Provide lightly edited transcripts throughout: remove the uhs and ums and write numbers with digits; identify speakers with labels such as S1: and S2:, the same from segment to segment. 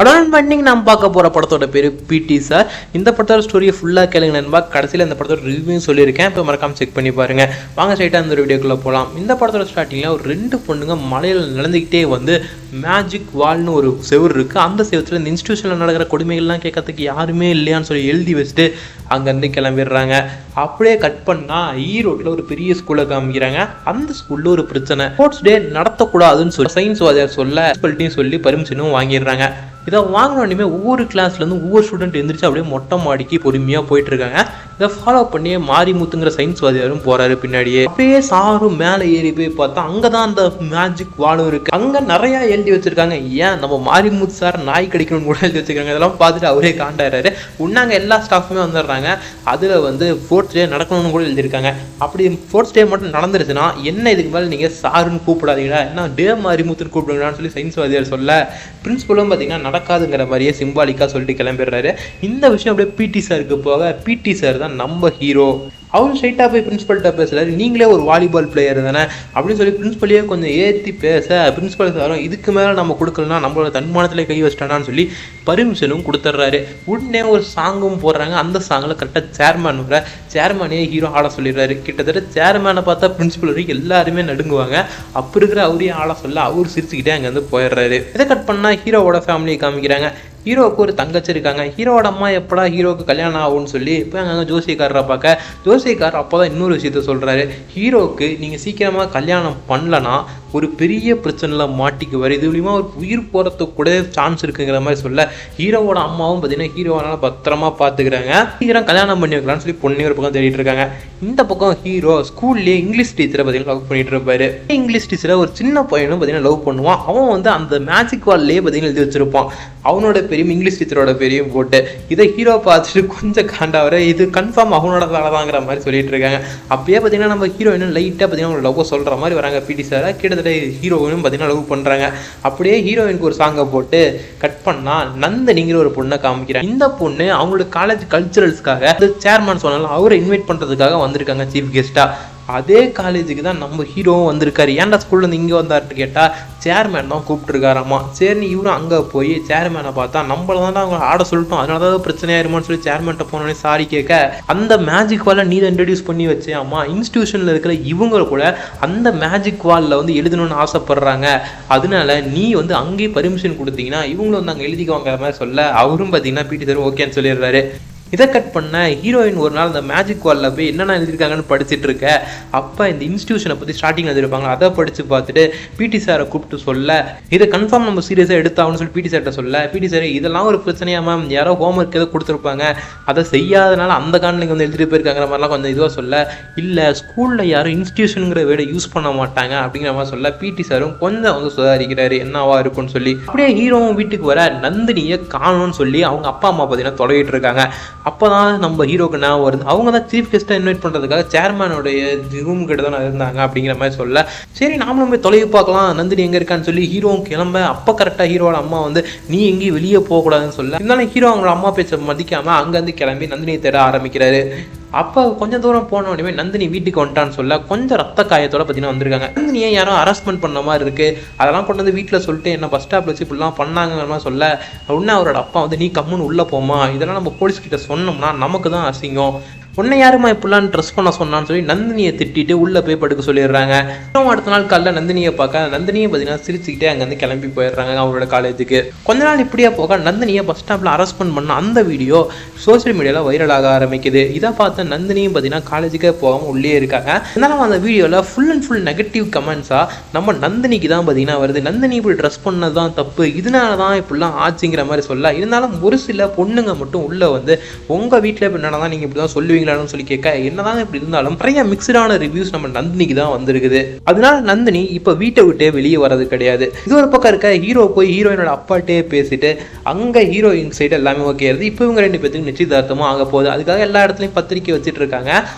S1: Adorn பண்ணிங் நாம் பார்க்க போகிற படத்தோட பேர் பிடி சார். இந்த படத்தோட ஸ்டோரியை ஃபுல்லாக கேளுங்க நண்பா. கடைசியில் இந்த படத்தோட ரிவ்யூ சொல்லியிருக்கேன், இப்போ மறக்காம செக் பண்ணி பாருங்க. வாங்க ஸ்ட்ரைட்டாக இந்த வீடியோக்குள்ளே போகலாம். இந்த படத்தோட ஸ்டார்டிங்கில் ஒரு 2 பொண்ணுங்க மலையில் நடந்துக்கிட்டே வந்து மேஜிக் வால்னு ஒரு செவர் இருக்குது. அந்த செவத்தில் இந்த இன்ஸ்டியூஷனில் நடக்கிற கொடுமைகள்லாம் கேட்கறதுக்கு யாருமே இல்லையான்னு சொல்லி எழுதி வச்சுட்டு அங்கேருந்து கிளம்பிடுறாங்க. அப்படியே கட் பண்ணால் ஈரோட்டில் ஒரு பெரிய ஸ்கூலை காமிக்கிறாங்க. அந்த ஸ்கூலில் ஒரு பிரச்சனை, ஸ்போர்ட்ஸ் டே நடத்தக்கூடாதுன்னு சொல்லி சயின்ஸ் வாதியார் சொல்லி பர்மிஷனும் வாங்கிடுறாங்க. இதை வாங்கினோடனே ஒவ்வொரு கிளாஸ்லேருந்து ஒவ்வொரு ஸ்டூடெண்ட் எழுந்திரிச்சு அப்படியே மொட்டை மாடிக்கு பொறுமையாக போயிட்டு இருக்காங்க. இதை ஃபாலோ பண்ணி மாரிமுத்துங்கிற சயின்ஸ் வாதியாரும் போறாரு பின்னாடியே. அப்படியே சாரும் மேலே ஏறி போய் பார்த்தா அங்கதான் அந்த மேஜிக் வாலும் இருக்கு. அங்க நிறைய எழுதி வச்சிருக்காங்க. ஏன் நம்ம மாரிமுத்து சார் நாய் கடிக்கணும்னு கூட எழுதி வச்சிருக்காங்க. இதெல்லாம் பார்த்துட்டு அவரே காண்டாயிராரு. உன்னாங்க எல்லா ஸ்டாஃபுமே வந்துடுறாங்க. அதுல வந்து 4th டே நடக்கணும்னு கூட எழுதியிருக்காங்க. அப்படி 4th டே மட்டும் நடந்துருச்சுன்னா என்ன இதுக்கு மேலே நீங்க சாருன்னு கூப்பிடாதீங்களா, என்ன டே மாரிமுத்துன்னு கூப்பிடுங்கன்னு சொல்லி சயின்ஸ் வாதியார் சொல்ல, பிரின்சிபலும் பார்த்தீங்கன்னா நடக்காதுங்கிற மாதிரியே சிம்பாலிக்கா சொல்லிட்டு கிளம்பிடுறாரு. இந்த விஷயம் அப்படியே பிடி சாருக்கு போக, பிடி சார் தான் நம்ம ஹீரோ. அவரும் ஸ்ட்ரைட்டாக போய் பிரின்சிபல்கிட்ட பேசுறாரு. நீங்களே ஒரு வாலிபால் பிளேயர் தானே அப்படின்னு சொல்லி பிரின்சிபலையே கொஞ்சம் ஏற்றி பேச, பிரின்சிபல் சாரும் இதுக்கு மேலே நம்ம கொடுக்கலன்னா நம்மளோட தன்மானத்தில் கை வச்சிட்டானான்னு சொல்லி பர்மிஷனும் கொடுத்துட்றாரு. உடனே ஒரு சாங்கும் போடுறாங்க. அந்த சாங்கில் கரெக்டாக சேர்மேன் வர, சேர்மேனே ஹீரோ ஆட சொல்லிடுறாரு. கிட்டத்தட்ட சேர்மேனை பார்த்தா பிரின்சிபல் வரைக்கும் எல்லாருமே நடுங்குவாங்க. அப்போ இருக்கிற அவரையும் ஆட சொல்ல அவர் சிரிச்சுக்கிட்டே அங்கேருந்து போயிடுறாரு. இதை கட் பண்ணால் ஹீரோவோட ஃபேமிலியை காமிக்கிறாங்க. ஹீரோவுக்கு ஒரு தங்கச்சி இருக்காங்க. ஹீரோட அம்மா எப்படா ஹீரோவுக்கு கல்யாணம் ஆகும்னு சொல்லி இப்போ அங்கே ஜோசியக்காரரை பார்க்க, ஜோசியக்காரர் அப்போ தான் இன்னொரு விஷயத்த சொல்கிறாரு. ஹீரோவுக்கு நீங்கள் சீக்கிரமாக கல்யாணம் பண்ணலன்னா ஒரு பெரிய பிரச்சனையில் மாட்டிக்குவார், இது மூலிமா ஒரு உயிர் போகிறதுக்கு கூட சான்ஸ் இருக்குங்கிற மாதிரி சொல்ல, ஹீரோவோட அம்மாவும் பார்த்தீங்கன்னா ஹீரோவானால பத்திரமா பார்த்துக்கிறாங்க. சீக்கிரம் கல்யாணம் பண்ணி வைக்கலாம்னு சொல்லி பொண்ணு ஒரு பக்கம் தேடிட்டு இருக்காங்க. இந்த பக்கம் ஹீரோ ஸ்கூல்லேயே இங்கிலீஷ் டீச்சரை பார்த்தீங்கன்னா லவ் பண்ணிட்டு இருப்பாரு. இங்கிலீஷ் டீச்சரை ஒரு சின்ன பையனும் பார்த்தீங்கன்னா லவ் பண்ணுவான். அவன் வந்து அந்த மேஜிக் வால்லேயே பார்த்தீங்கன்னா எழுதி வச்சிருப்பான் அவனோட பெரிய இங்கிலீஷ் டீச்சரோட பெரியும் போட்டு. இதை ஹீரோ பார்த்துட்டு கொஞ்சம் காண்டாவர, இது கன்ஃபார்ம் அவனோட தானதாங்கிற மாதிரி சொல்லிட்டு இருக்காங்க. அப்படியே பார்த்தீங்கன்னா நம்ம ஹீரோயினும் லைட்டாக பார்த்தீங்கன்னா ஒரு லவ் சொல்கிற மாதிரி வராங்க. பிடி சாரை கிட்டத்தட்ட ஹீரோயினும் பார்த்தீங்கன்னா லவ் பண்ணுறாங்க. அப்படியே ஹீரோயினுக்கு ஒரு சாங்கை போட்டு கட் பண்ணால் நந்தினிங்கிற ஒரு பொண்ணை காமிக்கிறாங்க. இந்த பொண்ணு அவங்களோட காலேஜ் கல்ச்சுரல்ஸ்க்காக சேர்மேன் சொன்னாலும் அவரை இன்வைட் பண்ணுறதுக்காக வந்திருக்காங்க சீஃப் கெஸ்ட்டாக. அதே காலேஜுக்கு தான் நம்ம ஹீரோவும் வந்திருக்காரு. ஏன்டா ஸ்கூல்லேருந்து இங்கே வந்தாருன்னு கேட்டால் சேர்மேன் தான் கூப்பிட்டுருக்காராமா. சரின்னு இவரும் அங்கே போய் சேர்மேனை பார்த்தா நம்மள தான் அவங்க ஆட சொல்லிட்டோம், அதனால தான் பிரச்சனையாயிருமான்னு சொல்லி சேர்மேன்ட்ட போனோடனே சாரி கேட்க, அந்த மேஜிக் வாலை நீ தான் இன்ட்ரடியூஸ் பண்ணி வச்சே அம்மா, இன்ஸ்டியூஷனில் இருக்கிற இவங்க கூட அந்த மேஜிக் வாலில் வந்து எழுதணும்னு ஆசைப்படுறாங்க, அதனால நீ வந்து அங்கேயே பர்மிஷன் கொடுத்தீங்கன்னா இவங்களும் வந்து அங்கே எழுதிக்குவாங்கிற மாதிரி சொல்ல, அவரும் பார்த்தீங்கன்னா பிடி சார் ஓகேன்னு சொல்லிடுறாரு. இதை கட் பண்ண ஹீரோயின் ஒரு நாள் அந்த மேஜிக் வாலில் போய் என்னென்ன எழுதியிருக்காங்கன்னு படிச்சுட்டு இருக்க, அப்போ இந்த இன்ஸ்டியூஷனை பற்றி ஸ்டார்டிங் எழுதிருப்பாங்க, அதை படித்து பார்த்துட்டு பிடி சாரை கூப்பிட்டு சொல்ல, இதை கன்ஃபார்ம் நம்ம சீரியஸாக எடுத்தாகணும்னு சொல்லி பிடி சார்கிட்ட சொல்ல, பிடி சார் இதெல்லாம் ஒரு பிரச்சனையா மேம், யாரோ ஹோம்ஒர்க் ஏதோ கொடுத்துருப்பாங்க அதை செய்யாதனால அந்த காரணம் வந்து எழுதிட்டு போயிருக்காங்கிற மாதிரிலாம் கொஞ்சம் இதுவாக சொல்ல, இல்லை ஸ்கூலில் யாரும் இன்ஸ்டியூஷனுங்கிற வேர்டை யூஸ் பண்ண மாட்டாங்க அப்படிங்கிற மாதிரி சொல்ல, பிடி சாரும் கொஞ்சம் வந்து சுதாரிக்கிறாரு என்னவா இருக்குன்னு சொல்லி. அப்படியே ஹீரோவும் வீட்டுக்கு வர நந்தினியை காணணும்னு சொல்லி அவங்க அப்பா அம்மா பார்த்தீங்கன்னா தொலைகிட்டு இருக்காங்க. அப்போதான் நம்ம ஹீரோக்கு நான் வருது, அவங்க தான் சீஃப் கெஸ்ட்டாக இன்வைட் பண்ணுறதுக்காக சேர்மேனோடைய ரூம் கிட்ட தான் இருந்தாங்க அப்படிங்கிற மாதிரி சொல்ல, சரி நாமளும் போய் தொலைவி பார்க்கலாம் நந்தினி எங்கே இருக்கான்னு சொல்லி ஹீரோவும் கிளம்ப, அப்போ கரெக்டாக ஹீரோட அம்மா வந்து நீ எங்கேயும் வெளியே போகக்கூடாதுன்னு சொல்ல, இருந்தாலும் ஹீரோ அவங்களோட அம்மா பேச்சை மதிக்காமல் அங்கேருந்து கிளம்பி நந்தினியை தேட ஆரம்பிக்கிறாரு. அப்போ கொஞ்சம் தூரம் போன உடனே நந்தினி வீட்டுக்கு வந்துட்டான்னு சொல்ல, கொஞ்சம் ரத்த காயத்தோட பார்த்தீங்கன்னா வந்திருக்காங்க. நந்தினியை யாரும் அரெஸ்ட்மெண்ட் பண்ண மாதிரி இருக்கு, அதெல்லாம் கொண்டு வந்து வீட்டில் சொல்லிட்டு என்ன பஸ் ஸ்டாப்ல வச்சு இப்படிலாம் பண்ணாங்கிற மாதிரி சொல்ல, உடனே அவரோட அப்பா வந்து நீ கம்முன்னு உள்ளே போமா, இதெல்லாம் நம்ம போலீஸ் கிட்ட சொன்னோம்னா நமக்கு தான் அசிங்கம், உன்னை யாருமா இப்படிலாம் ட்ரெஸ் பண்ண சொன்னான்னு சொல்லி நந்தினியை திட்டிட்டு உள்ளே போய் படுக்க சொல்லிடுறாங்க. அடுத்த நாள் காலைல நந்தினியை பார்க்க, நந்தினியை பார்த்தீங்கன்னா சிரிச்சுக்கிட்டே அங்கேருந்து கிளம்பி போயிடுறாங்க அவரோட காலேஜுக்கு. கொஞ்ச நாள் இப்படியே போக நந்தினியை பஸ் ஸ்டாப்பில் அரெஸ்ட்மெண்ட் பண்ண அந்த வீடியோ சோசியல் மீடியாவில் வைரலாக ஆரம்பிக்குது. இதை பார்த்து நந்தினியும் பார்த்தீங்கன்னா காலேஜுக்கே போகாமல் உள்ளே இருக்காங்க. இருந்தாலும் அந்த வீடியோவில் ஃபுல் அண்ட் ஃபுல் நெகட்டிவ் கமெண்ட்ஸாக நம்ம நந்தினிக்கு தான் பார்த்தீங்கன்னா வருது. நந்தினி இப்படி ட்ரெஸ் பண்ணது தான் தப்பு, இதனால தான் இப்படிலாம் ஆச்சுங்கிற மாதிரி சொல்ல, இருந்தாலும் ஒரு சில பொண்ணுங்க மட்டும் உள்ளே வந்து உங்கள் வீட்டில் இப்போ என்னன்னா நீங்கள் இப்படி தான் சொல்லுவீங்க சொல்லி கேட்க, என்னதான் இப்படி இருந்தாலும் நிறைய மிக்சடான ரிவ்யூஸ் நம்ம நந்தினிக்கு தான் வந்திருக்குது. அதனால நந்தினி இப்ப வீட்டை விட்டே வெளியே வர்றது கிடையாது. இது ஒரு பக்கம் இருக்க, ஹீரோ போய் ஹீரோயினோட அப்பாட்டே பேசிட்டு அங்க ஹீரோயின் சைடு எல்லாமே ஓகே ஆகுது. இப்போ இவங்க 2 பேருக்கு நிச்சயதார்த்தமும் ஆக போகுது. அதுக்காக எல்லா இடத்துலையும் பத்திரிக்கை வச்சுட்டு இருக்காங்க.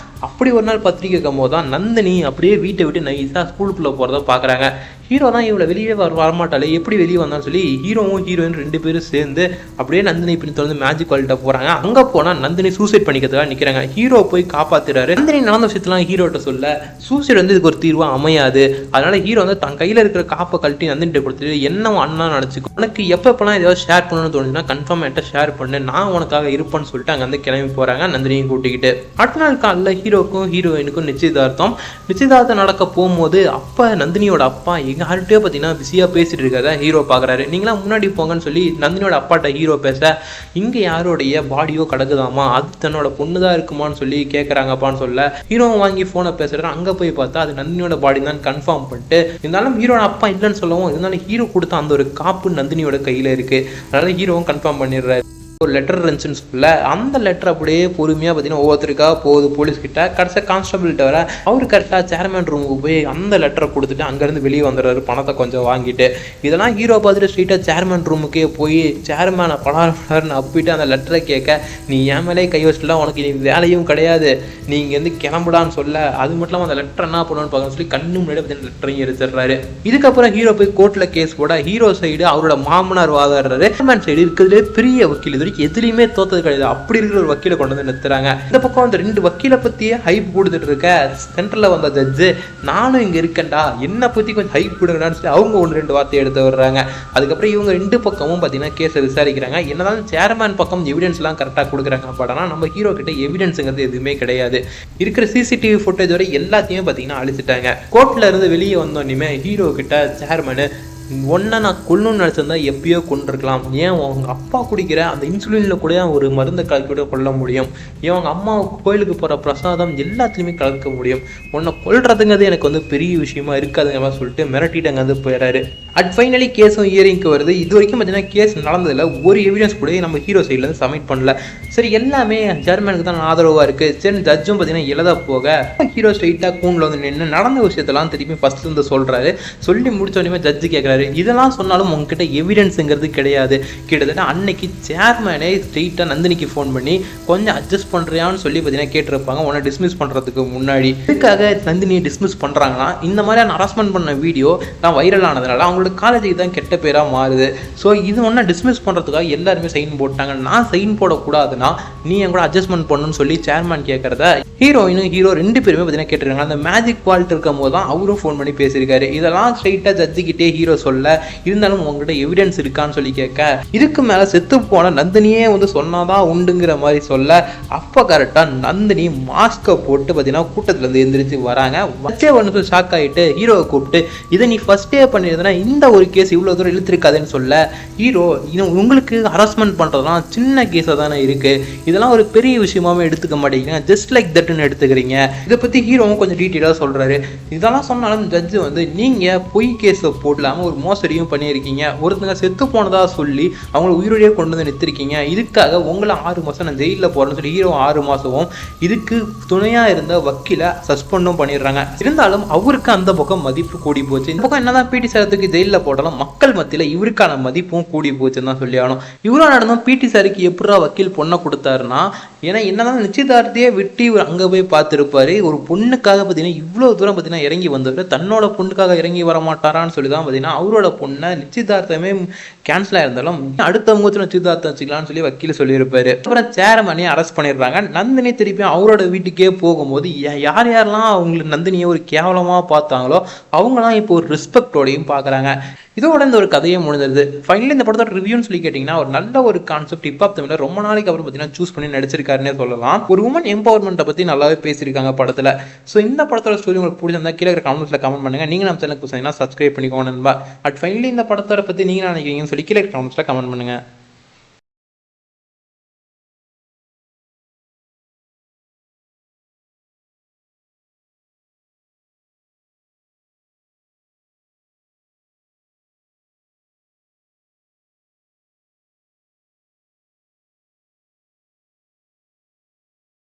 S1: அப்படி ஒரு நாள் பத்திரிக்கை வைக்கும் போது தான் நந்தினி அப்படியே வீட்டை விட்டு நைஸா ஸ்கூலுக்குள்ள போறத பாக்குறாங்க. ஹீரோ தான் இவ்வளோ வெளியே வரமாட்டாலே எப்படி வெளியே வந்தான்னு சொல்லி ஹீரோவும் ஹீரோயின் 2 பேரும் சேர்ந்து அப்படியே நந்தினி பின் தொடர்ந்து மேஜிக் வேர்ல்ட்ட போறாங்க. அங்க போனா நந்தினி சூசைட் பண்ணிக்கிறதுக்காக நிக்கிறாங்க. ஹீரோ போய் காப்பாத்துறாரு. நந்தினி நடந்த விஷயத்தெல்லாம் ஹீரோட்ட சொல்ல சூசைட் வந்து இதுக்கு ஒரு தீர்வா அமையாது. அதனால ஹீரோ வந்து தன் கையில இருக்கிற காப்பை கழட்டி நந்தினிட்ட கொடுத்துட்டு என்ன அண்ணா நினைச்சுக்கோ, உனக்கு எப்பப்பெல்லாம் ஏதாவது ஷேர் பண்ணணும்னு தோணுச்சுன்னா கன்ஃபார்ம் என்கிட்ட ஷேர் பண்ணு, நான் உனக்காக இருப்பேன்னு சொல்லிட்டு அங்க வந்து கிளம்பி போறாங்க நந்தினியும் கூட்டிக்கிட்டு. அடுத்த நாள் காலைல ஹீரோக்கும் ஹீரோயினுக்கும் நிச்சயதார்த்தம் நடக்க போகும்போது அப்ப நந்தினியோட அப்பா எங்க யார்கிட்டயோ பார்த்தீங்கன்னா பிஸியா பேசிட்டு இருக்காத ஹீரோ பாக்குறாரு. நீங்களாம் முன்னாடி போங்கன்னு சொல்லி நந்தினியோட அப்பாட்ட ஹீரோ பேச இங்க யாரோடைய பாடியோ கிடக்குதாமா, அது தன்னோட பொண்ணுதான் இருக்குமான்னு சொல்லி கேட்கறாங்கப்பான்னு சொல்ல ஹீரோ வாங்கி போனை பேசுறாரு. அங்க போய் பார்த்தா அது நந்தினியோட பாடி தான் கன்ஃபார்ம் பண்ணிட்டு, இருந்தாலும் ஹீரோட அப்பா இல்லைன்னு சொல்லவும் இருந்தாலும் ஹீரோ கொடுத்த அந்த ஒரு காப்பு நந்தினியோட கையில இருக்கு. அதனால ஹீரோவும் கன்ஃபார்ம் பண்ணிடுறாரு. ஒரு லெட்டர் இருந்துச்சுன்னு சொல்ல அந்த லெட்டர் அப்படியே பொறுமையாக பார்த்தீங்கன்னா ஒவ்வொருத்தருக்கா போகுது போலீஸ் கிட்ட. கடைசியாக கான்ஸ்டபிள்கிட்ட வர அவர் கரெக்டாக சேர்மேன் ரூமுக்கு போய் அந்த லெட்டரை கொடுத்துட்டு அங்கேருந்து வெளியே வந்துடுறாரு பணத்தை கொஞ்சம் வாங்கிட்டு. இதெல்லாம் ஹீரோ பார்த்துட்டு ஸ்ட்ரெயிட்டாக சேர்மேன் ரூமுக்கே போய் சேர்மேனை பலார்னு அப்பிட்டு அந்த லெட்டரை கேட்க நீ என் மேலே கை வச்சுலாம், உனக்கு நீ வேலையும் கிடையாது, நீ இங்கேருந்து கிளம்புடான்னு சொல்ல அது மட்டும் இல்லாமல் அந்த லெட்டர் என்ன பண்ணணும்னு பார்க்கணும்னு சொல்லி கண்ணு முன்னாடி பார்த்தீங்கன்னா லெட்டரையும் எடுத்துடுறாரு. இதுக்கப்புறம் ஹீரோ போய் கோர்ட்டில் கேஸ் போட ஹீரோ சைடு அவரோட மாமனார் வாதாடுறாரு. சேர்மேன் சைடு இருக்கிறதுலே பெரிய வக்கீல் எதுலையுமே தோத்தது கிடையாது. அப்படி இருக்கிற ஒரு வக்கீலை கொண்டு வந்து நிறுத்துறாங்க. இந்த பக்கம் அந்த 2 வக்கீலை பத்தியே ஹைப் கொடுத்துட்டு இருக்க சென்டர்ல வந்த ஜட்ஜு நானும் இங்க இருக்கேன்டா, என்ன பத்தி கொஞ்சம் ஹைப் கொடுங்கடான்னு சொல்லி அவங்க 1-2 வார்த்தையை எடுத்து வர்றாங்க. அதுக்கப்புறம் இவங்க 2 பக்கமும் பார்த்தீங்கன்னா கேஸை விசாரிக்கிறாங்க. என்னதான் சேர்மேன் பக்கம் எவிடன்ஸ் எல்லாம் கரெக்டாக கொடுக்குறாங்க. பட் ஆனால் நம்ம ஹீரோ கிட்ட எவிடன்ஸுங்கிறது எதுவுமே கிடையாது. இருக்கிற சிசிடிவி ஃபுட்டேஜ் வரை எல்லாத்தையுமே பார்த்தீங்கன்னா அழிச்சிட்டாங்க. கோர்ட்ல இருந்து வெளியே வந்தோன்னே ஹீரோ கிட்ட சேர்மேனு ஒன்றை நான் கொல்லணும்னு நினச்சிருந்தா எப்பயோ கொண்டிருக்கலாம், ஏன் உங்க அப்பா குடிக்கிற அந்த இன்சுலினில் கூட ஒரு மருந்தை கலக்கி கூட கொல்ல முடியும், ஏன் உங்க அம்மா கோயிலுக்கு போகிற பிரசாதம் எல்லாத்துலேயுமே கலக்க முடியும், உன்னை கொல்றதுங்கிறது எனக்கு வந்து பெரிய விஷயமா இருக்காதுங்க மாதிரி சொல்லிட்டு மிரட்டிட்டு அங்கே வந்து போயிடாரு. அட் ஃபைனலி கேஸும் ஹியரிங்க்கு வருது. இது வரைக்கும் பார்த்தீங்கன்னா கேஸ் நடந்ததில்ல, ஒரு எவிடன்ஸ் கூட நம்ம ஹீரோ சைட்லேருந்து சப்மிட் பண்ணல. சரி எல்லாமே ஜெர்மனுக்கு தான் ஆதரவாக இருக்குது. சரி ஜட்ஜும் பார்த்தீங்கன்னா எழுத போக ஹீரோ ஸ்ட்ரெயிட்டாக கூண்டில் வந்து நின்று நடந்த விஷயத்தெல்லாம் திருப்பி ஃபர்ஸ்ட் இருந்து சொல்கிறாரு. சொல்லி முடிச்சோடனே ஜட்ஜு கேட்குறாரு, இதெல்லாம் சொன்னாலும் உங்ககிட்ட எவிடன்ஸுங்கிறது கிடையாது. கிட்டத்தட்ட அன்னைக்கு சேர்மேனே ஸ்ட்ரெயிட்டாக நந்தினிக்கு ஃபோன் பண்ணி கொஞ்சம் அட்ஜஸ்ட் பண்ணுறியான்னு சொல்லி பார்த்தீங்கன்னா கேட்டிருப்பாங்க உன்னை டிஸ்மிஸ் பண்ணுறதுக்கு முன்னாடி. இதுக்காக நந்தினியை டிஸ்மிஸ் பண்ணுறாங்கன்னா இந்த மாதிரியான ஹராஸ்மெண்ட் பண்ண வீடியோ தான் வைரல் ஆனதுனால அவங்களோட காலேஜுக்கு தான் கெட்ட பேராக மாறுது. ஸோ இது ஒன்றா டிஸ்மிஸ் பண்ணுறதுக்காக எல்லாருமே சைன் போட்டாங்க. நான் சைன் போடக்கூடாதுன்னா நீ என் கூட அட்ஜஸ்ட்மெண்ட் பண்ணணும்னு சொல்லி சேர்மேன் கேட்குறத ஹீரோயினும் ஹீரோ 2 பேருமே பார்த்தீங்கன்னா கேட்டிருக்காங்க. அந்த மேஜிக் வால்ட் இருக்கும் போது தான் அவரும் ஃபோன் பண்ணி பேசியிருக்காரு. இதெல்லாம் ஸ்ட்ரெயிட்டாக ஜட்ஜுக்கிட்டே ஹீரோ சொல்ல இருந்தாலும் உங்ககிட்ட எவிடன்ஸ் இருக்கான்னு சொல்லி கேட்க இதுக்கு மேல செத்து போன நந்தினியே வந்து சொன்னாதான் உண்டுங்கிற மாதிரி சொல்ல அப்ப கரெக்டா நந்தினி மாஸ்கை போட்டு பார்த்தீங்கன்னா கூட்டத்துல இருந்து எந்திரிச்சு வராங்க. வச்சே ஒன்று ஷாக் ஆகிட்டு ஹீரோவை கூப்பிட்டு இதை நீ ஃபர்ஸ்டே பண்ணியிருந்தா இந்த ஒரு கேஸ் இவ்வளோ தூரம் இழுத்துருக்காதுன்னு சொல்ல ஹீரோ உங்களுக்கு ஹராஸ்மெண்ட் பண்றதுலாம் சின்ன கேஸாக தானே இருக்கு, இதெல்லாம் ஒரு பெரிய விஷயமாவே எடுத்துக்க மாட்டேங்கிறீங்க, ஜஸ்ட் லைக் தட்னு எடுத்துக்கிறீங்க. இதை பத்தி ஹீரோவும் கொஞ்சம் டீட்டெயிலாக சொல்றாரு. இதெல்லாம் சொன்னாலும் ஜட்ஜு வந்து நீங்க பொய் கேஸை போடலாம ஒரு மோசடியும் பண்ணியிருக்கீங்க, ஒருத்தங்க செத்து போனதா சொல்லி அவங்கள உயிரோடையே கொண்டு வந்து நிறுத்திருக்கீங்க, இதுக்காக உங்களை 6 மாதம் நான் ஜெயிலில் போறேன்னு சொல்லி ஹீரோ 6 மாதமும் இதுக்கு துணையா இருந்த வக்கீல சஸ்பெண்டும் பண்ணிடுறாங்க. இருந்தாலும் அவருக்கு அந்த பக்கம் மதிப்பு கூடி போச்சு. இந்த பக்கம் என்னதான் பிடி சாரத்துக்கு ஜெயிலில் போட்டாலும் மக்கள் மத்தியில் இவருக்கான மதிப்பும் கூடி போச்சுன்னு தான் சொல்லி ஆகணும். இவ்வளோ நடந்தும் பிடி சாருக்கு எப்படா வக்கீல் பொண்ணை கொடுத்தாருன்னா, ஏன்னா என்னதான் நிச்சயதார்த்தையே விட்டு இவர் அங்கே போய் பார்த்துருப்பாரு, ஒரு பொண்ணுக்காக பார்த்தீங்கன்னா இவ்வளோ தூரம் பார்த்தீங்கன்னா இறங்கி வந்தவர் தன்னோட பொண்ணுக்காக இறங்கி வர மாட்டாரான்னு சொல்லி தான் பார்த்தீங்கன்னா அவரோட பொண்ணை நிச்சயதார்த்தமே கேன்சல் ஆயிருந்தாலும் அடுத்த முகத்தில் நிச்சயதார்த்தம் வச்சுக்கலாம்னு சொல்லி வக்கீல் சொல்லியிருப்பாரு. அப்புறம் சேர்மனையை அரெஸ்ட் பண்ணிடுறாங்க. நந்தினி திருப்பி அவரோட வீட்டுக்கே போகும்போது யார் யாரெல்லாம் அவங்களுக்கு நந்தினியை ஒரு கேவலமாக பார்த்தாங்களோ அவங்களாம் இப்போ ஒரு ரெஸ்பெக்டோடையும் பார்க்குறாங்க. இதோட இந்த ஒரு கதையை முடிஞ்சிருது. ஃபைனலி இந்த படத்தோட ரிவ்யூன்னு சொல்லி கேட்டிங்கன்னா ஒரு நல்ல ஒரு கான்செப்ட் ஹிப் ஹாப் தமிழில் ரொம்ப நாளைக்கு அப்புறம் பார்த்தீங்கன்னா சூஸ் பண்ணி நடிச்சிருக்காருன்னே சொல்லலாம். ஒரு உமன் எம்பவர்மெண்ட்டை பற்றி நல்லாவே பேசியிருக்காங்க படத்தில். ஸோ இந்த படத்தோட ஸ்டோரி உங்களுக்கு பிடிச்சிருந்தா கீழே கமெண்ட்ஸில் கமெண்ட் பண்ணுங்க. நீங்கள் நம்ம சேனலுக்கு சப்ஸ்கிரைப் பண்ணிக்கோங்க நண்பா. அட் ஃபைனலி இந்த படத்தோட பற்றி நீங்கள் நினைக்கிறீங்கன்னு சொல்லி கீழே கமெண்ட்ஸில் கமெண்ட் பண்ணுங்க.